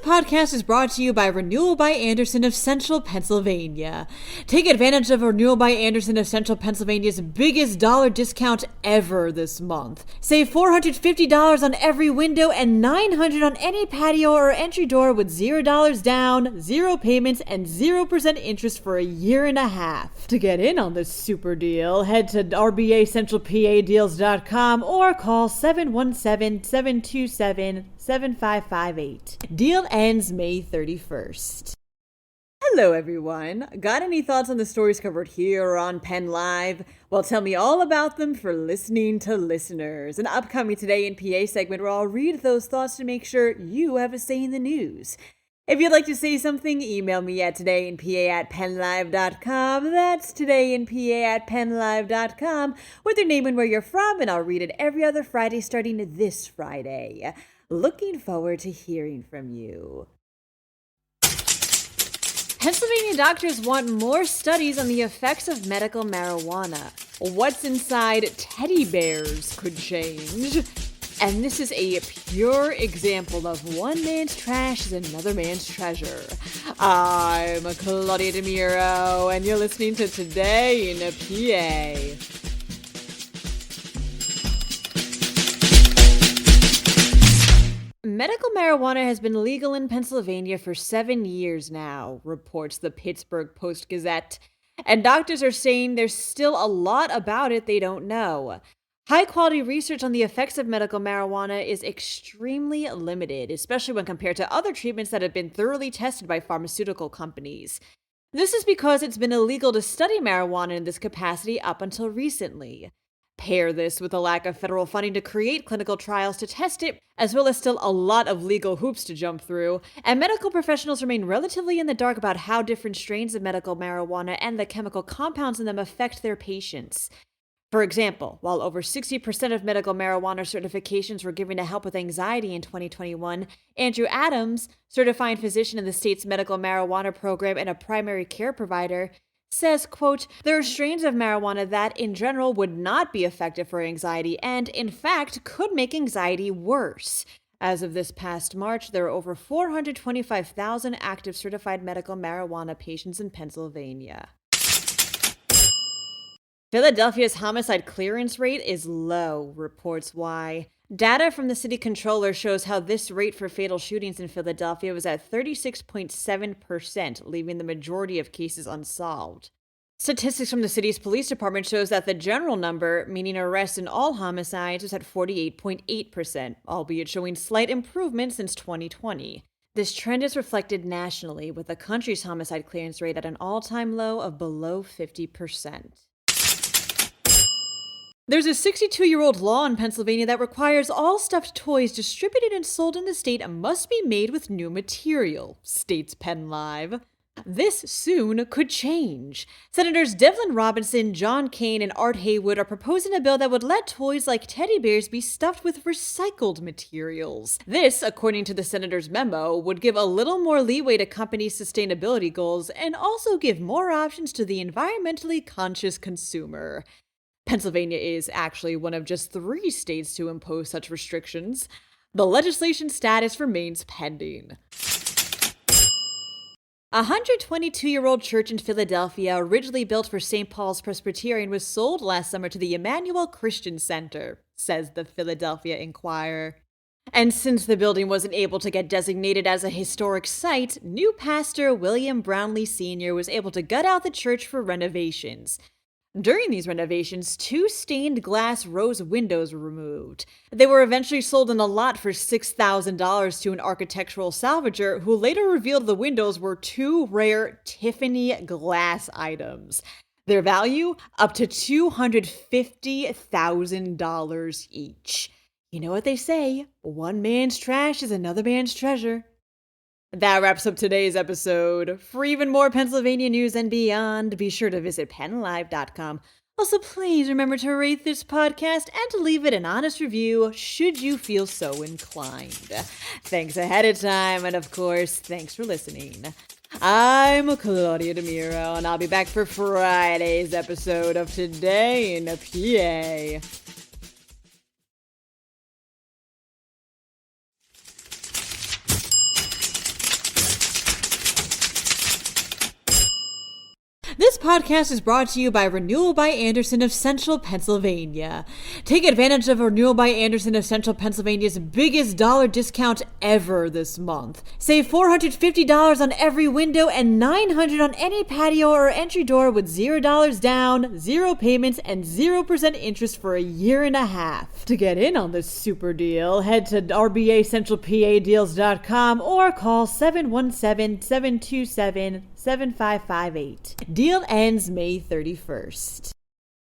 podcast is brought to you by Renewal by Anderson of Central Pennsylvania. Take advantage of Renewal by Anderson of Central Pennsylvania's biggest dollar discount ever this month. Save $450 on every window and $900 on any patio or entry door with $0 down, 0 payments, and 0% interest for a year and a half. To get in on this super deal, head to rbacentralpadeals.com or call 717-727-7558. Deal ends May 31st. Hello everyone. Got any thoughts on the stories covered here on Penn Live? Well, tell me all about them for listening to listeners. An upcoming Today in PA segment where I'll read those thoughts to make sure you have a say in the news. If you'd like to say something, email me at todayinpa@PennLive.com. That's todayinpa@PennLive.com with your name and where you're from, and I'll read it every other Friday starting this Friday. Looking forward to hearing from you. Pennsylvania doctors want more studies on the effects of medical marijuana. What's inside teddy bears could change. And this is a pure example of one man's trash is another man's treasure. I'm Claudia Dimuro, and you're listening to Today in PA. Medical marijuana has been legal in Pennsylvania for 7 years now, reports the Pittsburgh Post-Gazette. And doctors are saying there's still a lot about it they don't know. High-quality research on the effects of medical marijuana is extremely limited, especially when compared to other treatments that have been thoroughly tested by pharmaceutical companies. This is because it's been illegal to study marijuana in this capacity up until recently. Pair this with a lack of federal funding to create clinical trials to test it, as well as still a lot of legal hoops to jump through, and medical professionals remain relatively in the dark about how different strains of medical marijuana and the chemical compounds in them affect their patients. For example, while over 60% of medical marijuana certifications were given to help with anxiety in 2021, Andrew Adams, certifying physician in the state's medical marijuana program and a primary care provider, says, quote, there are strains of marijuana that, in general, would not be effective for anxiety and, in fact, could make anxiety worse. As of this past March, there are over 425,000 active certified medical marijuana patients in Pennsylvania. Philadelphia's homicide clearance rate is low, reports why. Data from the city controller shows how this rate for fatal shootings in Philadelphia was at 36.7%, leaving the majority of cases unsolved. Statistics from the city's police department shows that the general number, meaning arrests in all homicides, was at 48.8%, albeit showing slight improvement since 2020. This trend is reflected nationally, with the country's homicide clearance rate at an all-time low of below 50%. There's a 62-year-old law in Pennsylvania that requires all stuffed toys distributed and sold in the state must be made with new material, states PennLive. This soon could change. Senators Devlin Robinson, John Kane, and Art Haywood are proposing a bill that would let toys like teddy bears be stuffed with recycled materials. This, according to the senator's memo, would give a little more leeway to companies' sustainability goals and also give more options to the environmentally conscious consumer. Pennsylvania is actually one of just 3 states to impose such restrictions. The legislation status remains pending. A 122-year-old church in Philadelphia, originally built for St. Paul's Presbyterian, was sold last summer to the Emmanuel Christian Center, says the Philadelphia Inquirer. And since the building wasn't able to get designated as a historic site, new pastor William Brownlee Sr. was able to gut out the church for renovations. During these renovations, 2 stained glass rose windows were removed. They were eventually sold on a lot for $6,000 to an architectural salvager who later revealed the windows were 2 rare Tiffany glass items. Their value? Up to $250,000 each. You know what they say, one man's trash is another man's treasure. That wraps up today's episode. For even more Pennsylvania news and beyond, be sure to visit PennLive.com. Also, please remember to rate this podcast and to leave it an honest review should you feel so inclined. Thanks ahead of time, and of course, thanks for listening. I'm Claudia Dimuro, and I'll be back for Friday's episode of Today in PA. This podcast is brought to you by Renewal by Andersen of Central Pennsylvania. Take advantage of Renewal by Andersen of Central Pennsylvania's biggest dollar discount ever this month. Save $450 on every window and $900 on any patio or entry door with $0 down, 0 payments, and 0% interest for a year and a half. To get in on this super deal, head to rbacentralpadeals.com or call 717-727-7558. Deal ends May 31st.